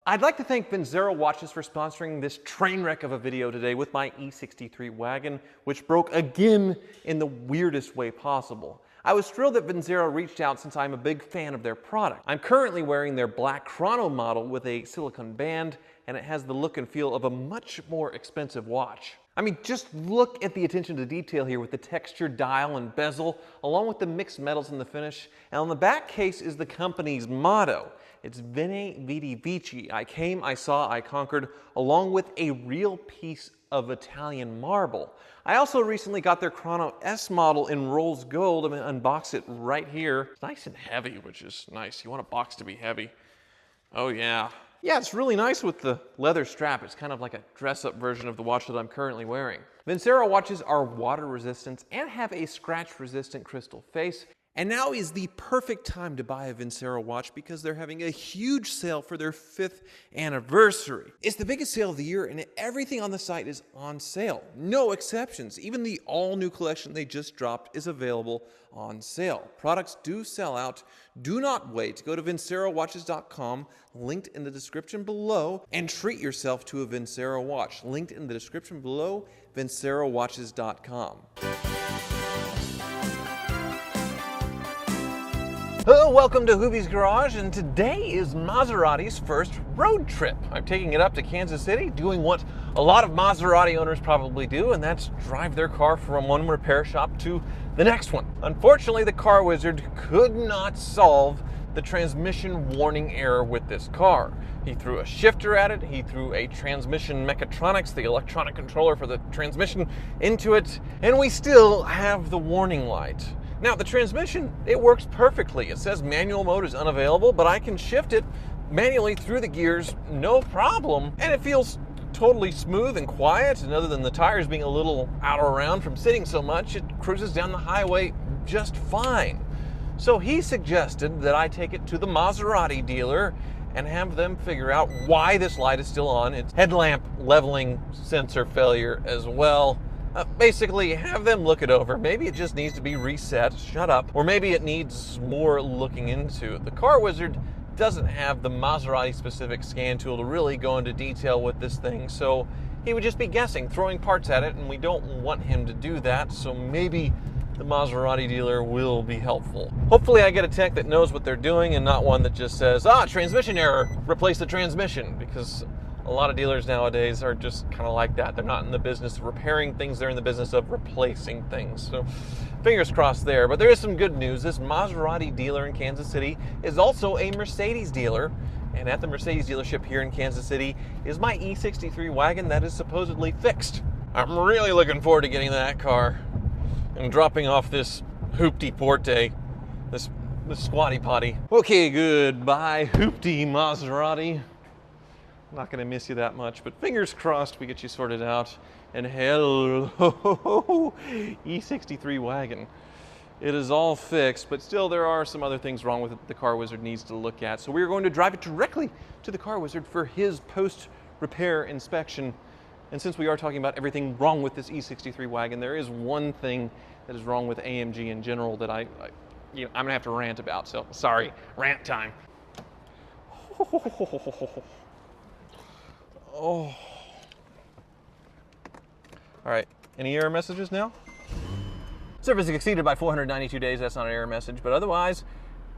I'd like to thank Vincero Watches for sponsoring this train wreck of a video today with my E63 Wagon, which broke again in the weirdest way possible. I was thrilled that Vincero reached out since I'm a big fan of their product. I'm currently wearing their black chrono model with a silicone band, and it has the look and feel of a much more expensive watch. I mean, just look at the attention to detail here with the textured dial and bezel, along with the mixed metals in the finish. And on the back case is the company's motto. It's Veni Vidi Vici. I came, I saw, I conquered, along with a real piece of Italian marble. I also recently got their Chrono S model in rose gold. I'm gonna unbox it right here. It's nice and heavy, which is nice. You want a box to be heavy. Oh yeah. Yeah, it's really nice with the leather strap. It's kind of like a dress-up version of the watch that I'm currently wearing. Vincero watches are water resistant and have a scratch-resistant crystal face. And now is the perfect time to buy a Vincero watch because they're having a huge sale for their 5th anniversary. It's the biggest sale of the year and everything on the site is on sale. No exceptions. Even the all-new collection they just dropped is available on sale. Products do sell out. Do not wait. Go to vincerowatches.com, linked in the description below, and treat yourself to a Vincero watch. Linked in the description below, vincerowatches.com. Hello, welcome to Hoovies Garage, and today is Maserati's first road trip. I'm taking it up to Kansas City, doing what a lot of Maserati owners probably do, and that's drive their car from one repair shop to the next one. Unfortunately, the car wizard could not solve the transmission warning error with this car. He threw a shifter at it, he threw a transmission mechatronics, the electronic controller for the transmission, into it, and we still have the warning light. Now, the transmission, it works perfectly. It says manual mode is unavailable, but I can shift it manually through the gears, no problem. And it feels totally smooth and quiet, and other than the tires being a little out around from sitting so much, it cruises down the highway just fine. So he suggested that I take it to the Maserati dealer and have them figure out why this light is still on. It's headlamp leveling sensor failure as well. Basically, have them look it over. Maybe it just needs to be reset, shut up, or maybe it needs more looking into. The car wizard doesn't have the Maserati specific scan tool to really go into detail with this thing, so he would just be guessing, throwing parts at it, and we don't want him to do that, so maybe the Maserati dealer will be helpful. Hopefully I get a tech that knows what they're doing and not one that just says, transmission error, replace the transmission, because a lot of dealers nowadays are just kind of like that. They're not in the business of repairing things, they're in the business of replacing things. So fingers crossed there. But there is some good news. This Maserati dealer in Kansas City is also a Mercedes dealer. And at the Mercedes dealership here in Kansas City is my E63 Wagon that is supposedly fixed. I'm really looking forward to getting that car and dropping off this hoopty porte, this squatty potty. Okay, goodbye, hoopty Maserati. I'm not going to miss you that much, but fingers crossed we get you sorted out. And hello, E63 Wagon. It is all fixed, but still there are some other things wrong with it that the car wizard needs to look at. So we're going to drive it directly to the car wizard for his post-repair inspection. And since we are talking about everything wrong with this E63 Wagon, there is one thing that is wrong with AMG in general that I'm going to have to rant about. So sorry, rant time. Oh. All right, any error messages now? Service exceeded by 492 days, that's not an error message, but otherwise,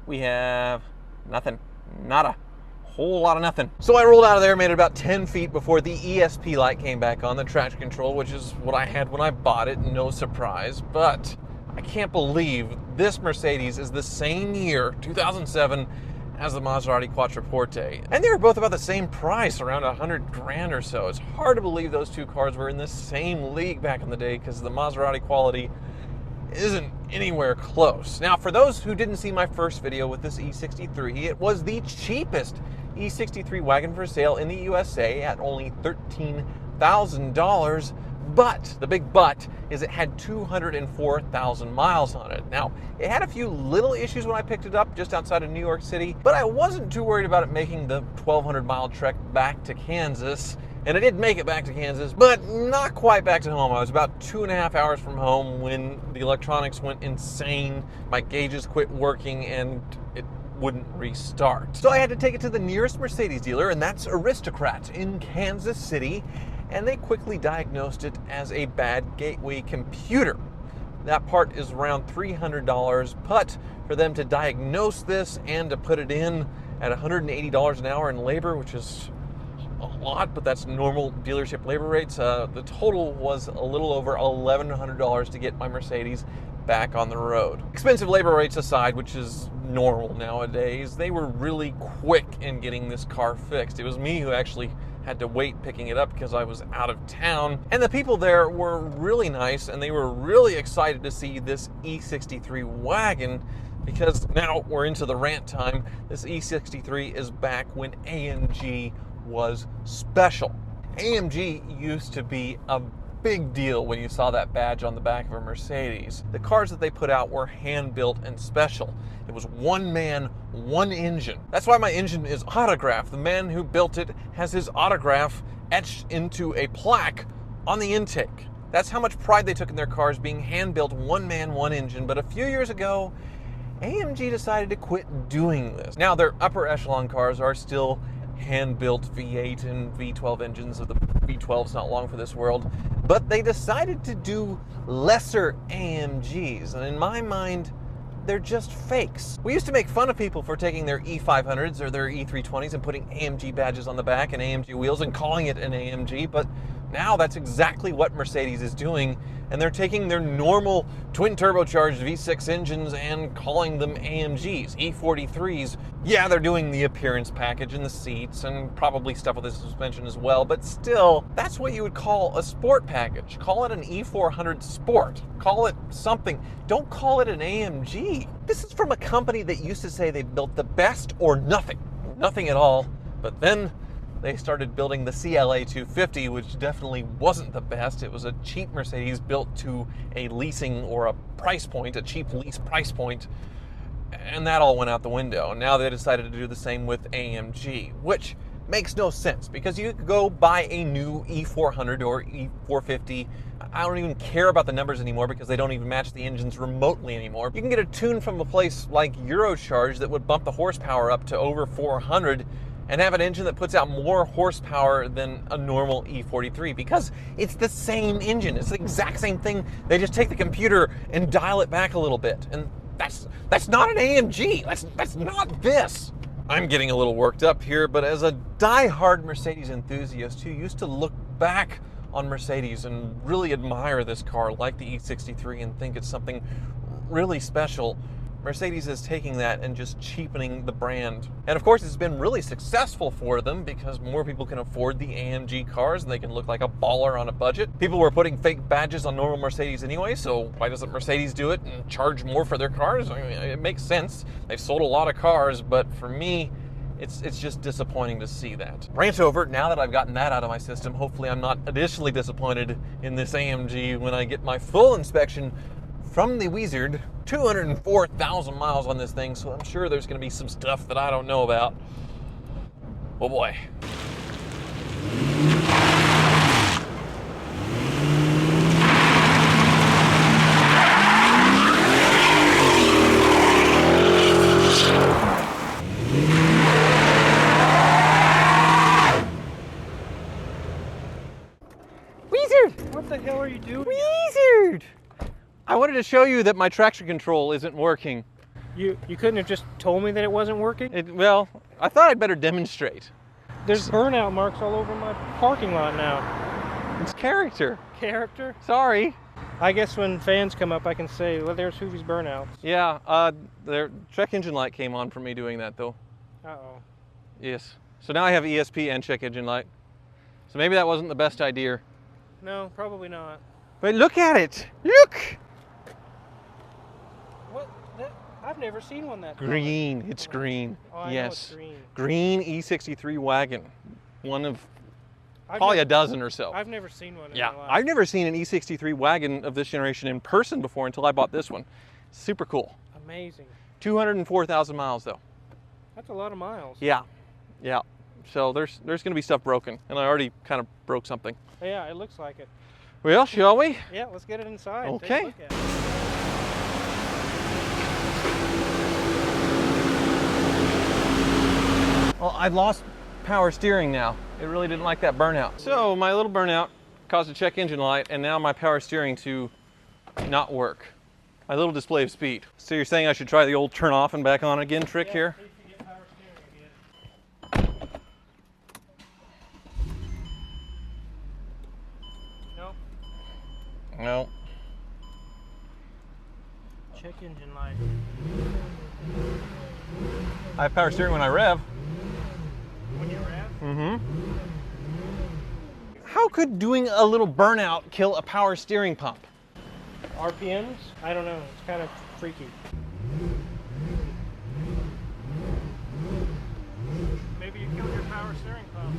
we have nothing, nada, whole lot of nothing. So I rolled out of there, made it about 10 feet before the ESP light came back on, the traction control, which is what I had when I bought it, no surprise, but I can't believe this Mercedes is the same year, 2007, as the Maserati Quattroporte. And they were both about the same price, around 100 grand or so. It's hard to believe those two cars were in the same league back in the day because the Maserati quality isn't anywhere close. Now, for those who didn't see my first video with this E63, it was the cheapest E63 wagon for sale in the USA at only $13,000. But, the big but, is it had 204,000 miles on it. Now, it had a few little issues when I picked it up just outside of New York City, but I wasn't too worried about it making the 1,200-mile trek back to Kansas. And I did make it back to Kansas, but not quite back to home. I was about 2.5 hours from home when the electronics went insane. My gauges quit working, and it wouldn't restart. So I had to take it to the nearest Mercedes dealer, and that's Aristocrat in Kansas City, and they quickly diagnosed it as a bad gateway computer. That part is around $300, but for them to diagnose this and to put it in at $180 an hour in labor, which is a lot, but that's normal dealership labor rates, the total was a little over $1,100 to get my Mercedes back on the road. Expensive labor rates aside, which is normal nowadays, they were really quick in getting this car fixed. It was me who actually had to wait picking it up because I was out of town. And the people there were really nice, and they were really excited to see this E63 wagon, because now we're into the rant time. This E63 is back when AMG was special. AMG used to be a big deal when you saw that badge on the back of a Mercedes. The cars that they put out were hand-built and special. It was one man, one engine. That's why my engine is autographed. The man who built it has his autograph etched into a plaque on the intake. That's how much pride they took in their cars, being hand-built, one man, one engine. But a few years ago, AMG decided to quit doing this. Now their upper echelon cars are still hand-built V8 and V12 engines. Of the V12's not long for this world, but they decided to do lesser AMGs, and in my mind, they're just fakes. We used to make fun of people for taking their E500s or their E320s and putting AMG badges on the back and AMG wheels and calling it an AMG, but now that's exactly what Mercedes is doing, and they're taking their normal twin turbocharged V6 engines and calling them AMGs, E43s. Yeah, they're doing the appearance package and the seats and probably stuff with the suspension as well, but still, that's what you would call a sport package. Call it an E400 Sport. Call it something. Don't call it an AMG. This is from a company that used to say they built the best or nothing. Nothing at all, but then they started building the CLA 250, which definitely wasn't the best. It was a cheap Mercedes built to a leasing or a price point, a cheap lease price point, and that all went out the window. Now they decided to do the same with AMG, which makes no sense, because you could go buy a new E400 or E450. I don't even care about the numbers anymore because they don't even match the engines remotely anymore. You can get a tune from a place like Eurocharge that would bump the horsepower up to over 400 and have an engine that puts out more horsepower than a normal E43, because it's the same engine. It's the exact same thing. They just take the computer and dial it back a little bit. And that's not an AMG. That's not this. I'm getting a little worked up here, but as a die-hard Mercedes enthusiast who used to look back on Mercedes and really admire this car like the E63 and think it's something really special, Mercedes is taking that and just cheapening the brand. And of course, it's been really successful for them because more people can afford the AMG cars and they can look like a baller on a budget. People were putting fake badges on normal Mercedes anyway, so why doesn't Mercedes do it and charge more for their cars? I mean, it makes sense. They've sold a lot of cars, but for me, it's just disappointing to see that. Rant over. Now that I've gotten that out of my system, hopefully I'm not additionally disappointed in this AMG when I get my full inspection from the Wizard. 204,000 miles on this thing, so I'm sure there's going to be some stuff that I don't know about. Oh boy. Wizard! What the hell are you doing? Wizard! I wanted to show you that my traction control isn't working. You couldn't have just told me that it wasn't working? Well, I thought I'd better demonstrate. There's burnout marks all over my parking lot now. It's character. Character? Sorry. I guess when fans come up, I can say, well, there's Hoovies burnouts. Yeah, their check engine light came on for me doing that, though. Uh-oh. Yes. So now I have ESP and check engine light. So maybe that wasn't the best idea. No, probably not. But look at it. Look! What? I've never seen one that Green. color. It's green. Oh, I yes. know it's green. Green E63 wagon. One of probably a dozen or so. I've never seen one in Yeah, my life. I've never seen an E63 wagon of this generation in person before until I bought this one. Super cool. Amazing. 204,000 miles though. That's a lot of miles. Yeah, yeah. So there's going to be stuff broken, and I already kind of broke something. Yeah, it looks like it. Well, shall we? Yeah, let's get it inside. Okay. Take a look at it. Well, I've lost power steering now. It really didn't like that burnout. So my little burnout caused a check engine light, and now my power steering to not work. My little display of speed. So you're saying I should try the old turn off and back on again trick here? See if you get power steering again. Nope. No. Check engine light. I have power steering when I rev. When you rev? Mm-hmm. How could doing a little burnout kill a power steering pump? RPMs? I don't know. It's kind of freaky. Maybe you killed your power steering pump.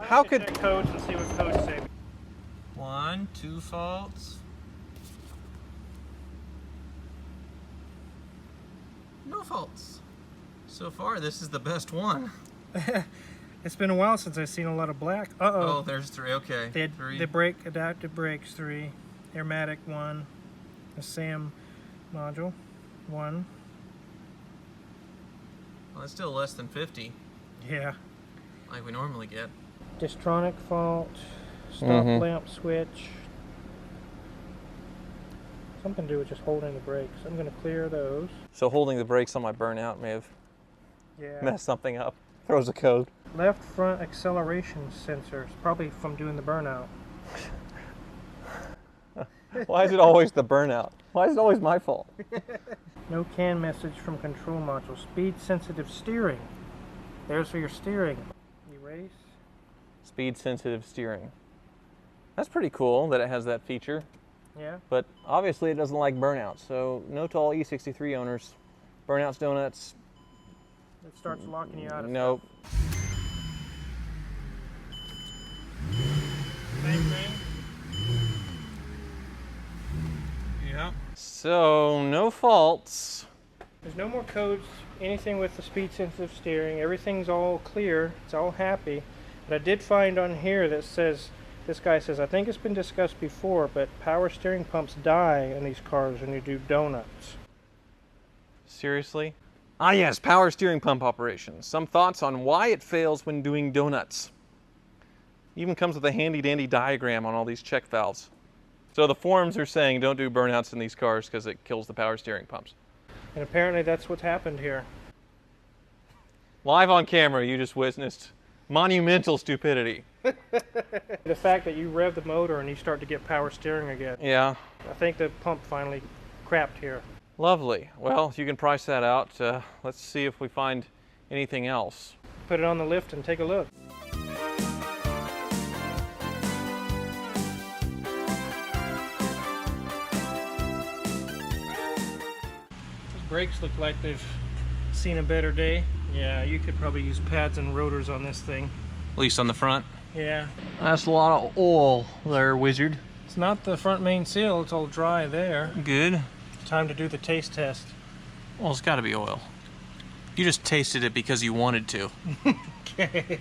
How could check codes and see what codes say? 1, 2 faults. No faults. So far, this is the best one. It's been a while since I've seen a lot of black. Uh-oh. Oh, there's 3. Okay. The brake, adaptive brakes, 3. Airmatic, 1. The SAM module, 1. Well, it's still less than 50, Yeah. like we normally get. Distronic fault, stop lamp switch. Something to do with just holding the brakes. I'm going to clear those. So holding the brakes on my burnout may have messed something up. Throws a code. Left front acceleration sensors, probably from doing the burnout. Why is it always the burnout? Why is it always my fault? No CAN message from control module. Speed sensitive steering. There's for your steering. Erase. Speed sensitive steering. That's pretty cool that it has that feature. Yeah. But obviously it doesn't like burnouts. So no to all E63 owners. Burnouts, donuts. It starts locking you out of Nope. Same thing. Yeah. So no faults. There's no more codes, anything with the speed sensitive steering. Everything's all clear. It's all happy. But I did find on here that says, this guy says, I think it's been discussed before, but power steering pumps die in these cars when you do donuts. Seriously? Ah yes, power steering pump operations. Some thoughts on why it fails when doing donuts. Even comes with a handy dandy diagram on all these check valves. So the forums are saying don't do burnouts in these cars because it kills the power steering pumps. And apparently that's what's happened here. Live on camera, you just witnessed monumental stupidity. The fact that you rev the motor and you start to get power steering again. Yeah. I think the pump finally crapped here. Lovely. Well, you can price that out. Let's see if we find anything else. Put it on the lift and take a look. These brakes look like they've seen a better day. Yeah, you could probably use pads and rotors on this thing. At least on the front. Yeah. That's a lot of oil there, wizard. It's not the front main seal, it's all dry there. Good. Time to do the taste test. Well, it's got to be oil. You just tasted it because you wanted to. Okay.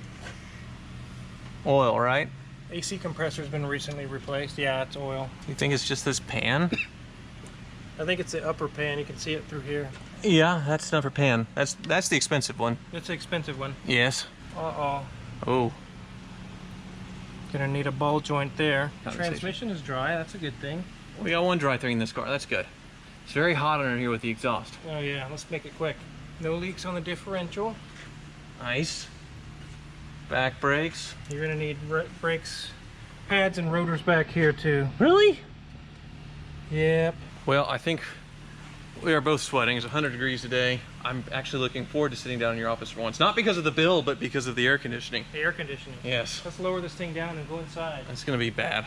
Oil, right? AC compressor's been recently replaced. Yeah, it's oil. You think it's just this pan? I think it's the upper pan. You can see it through here. Yeah, that's an upper pan. That's the expensive one. It's an expensive one. Yes. Uh-oh. Oh. Gonna need a ball joint there. The Conversation. transmission is dry. That's a good thing. We got one dry thing in this car. That's good. It's very hot under here with the exhaust. Oh yeah, let's make it quick. No leaks on the differential. Nice. Back brakes. You're gonna need brakes, pads, and rotors back here too. Really? Yep. Well, I think we are both sweating. It's 100 degrees today. I'm actually looking forward to sitting down in your office for once. Not because of the bill, but because of the air conditioning. The air conditioning. Yes. Let's lower this thing down and go inside. It's gonna be bad.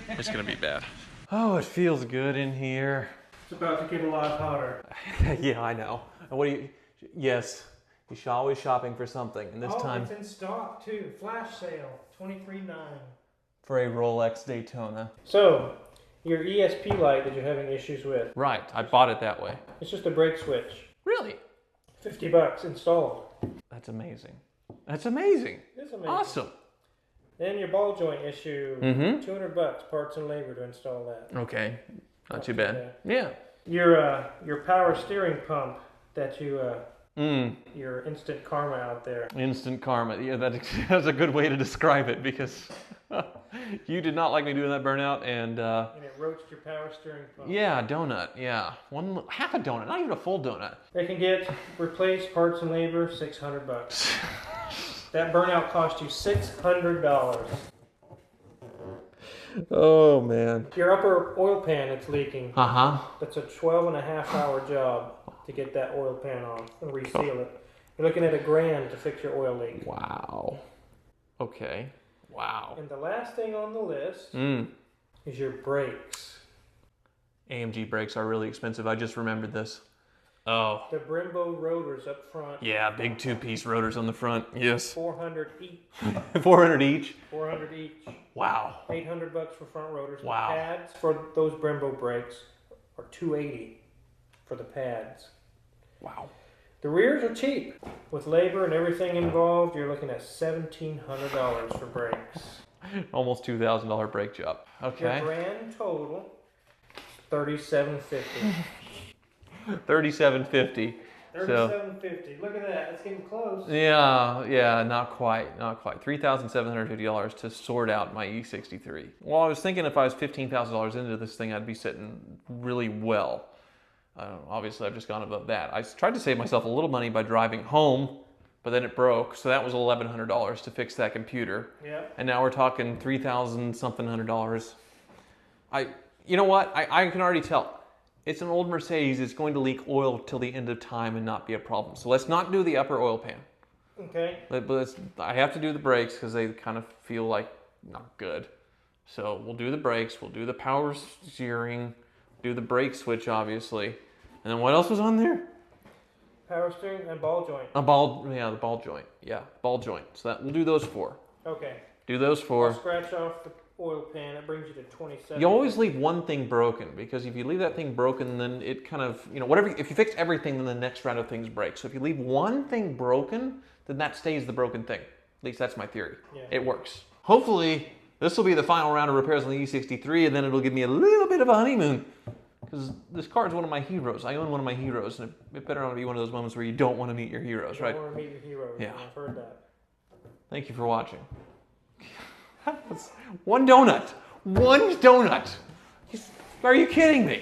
It's gonna be bad. Oh, it feels good in here. It's about to get a lot hotter. Yeah, I know. And what do you? Yes, you're always shopping for something, and this time it's in stock too. Flash sale, $23.9. for a Rolex Daytona. So, your ESP light that you're having issues with. Right, I bought it that way. It's just a brake switch. Really? $50 installed. That's amazing. That's amazing. It's amazing. Awesome. Then your ball joint issue, $200 parts and labor to install that. Okay, not too bad. Yeah. Your power steering pump that you Your instant karma out there. Instant karma. Yeah, that's a good way to describe it, because you did not like me doing that burnout, and it roached your power steering pump. yeah, donut. Yeah, half a donut, not even a full donut. They can get replaced parts and labor, $600. That burnout cost you $600. Oh man. Your upper oil pan that's leaking. That's a 12.5-hour job to get that oil pan on and reseal it. You're looking at $1,000 to fix your oil leak. Wow. Okay. Wow. And the last thing on the list is your brakes. AMG brakes are really expensive. I just remembered this. Oh. The Brembo rotors up front. Yeah, big 2-piece rotors on the front. Yes. $400 each. 400 each? 400 each. Wow. $800 for front rotors. Wow. The pads for those Brembo brakes are $280 for the pads. Wow. The rears are cheap. With labor and everything involved, you're looking at $1,700 for brakes. Almost $2,000 brake job. Okay. Your grand total, $3,750. $3,750. $3,750. Look at that. It's getting close. Yeah, not quite. $3,750 to sort out my E63. Well, I was thinking if I was $15,000 into this thing, I'd be sitting really well. Obviously, I've just gone above that. I tried to save myself a little money by driving home, but then it broke, so that was $1,100 to fix that computer. Yeah. And now we're talking $3,000-something $100. You know what? I can already tell. It's an old Mercedes. It's going to leak oil till the end of time and not be a problem. So let's not do the upper oil pan. Okay. But I have to do the brakes because they kind of feel like not good. So we'll do the brakes. We'll do the power steering. Do the brake switch, obviously. And then what else was on there? Power steering and ball joint. The ball joint. Yeah, ball joint. So we'll do those 4. Okay. Do those 4. I'll scratch off the oil pan. It brings you to 27. You always leave one thing broken, because if you leave that thing broken, then it kind of, if you fix everything, then the next round of things break. So if you leave one thing broken, then that stays the broken thing. At least that's my theory. Yeah. It works. Hopefully, this will be the final round of repairs on the E63, and then it'll give me a little bit of a honeymoon. Because this car is one of my heroes. I own one of my heroes, and it better not be one of those moments where you don't want to meet your heroes, right? You don't want to meet your heroes. Yeah. I've heard that. Thank you for watching. One donut. One donut. Are you kidding me?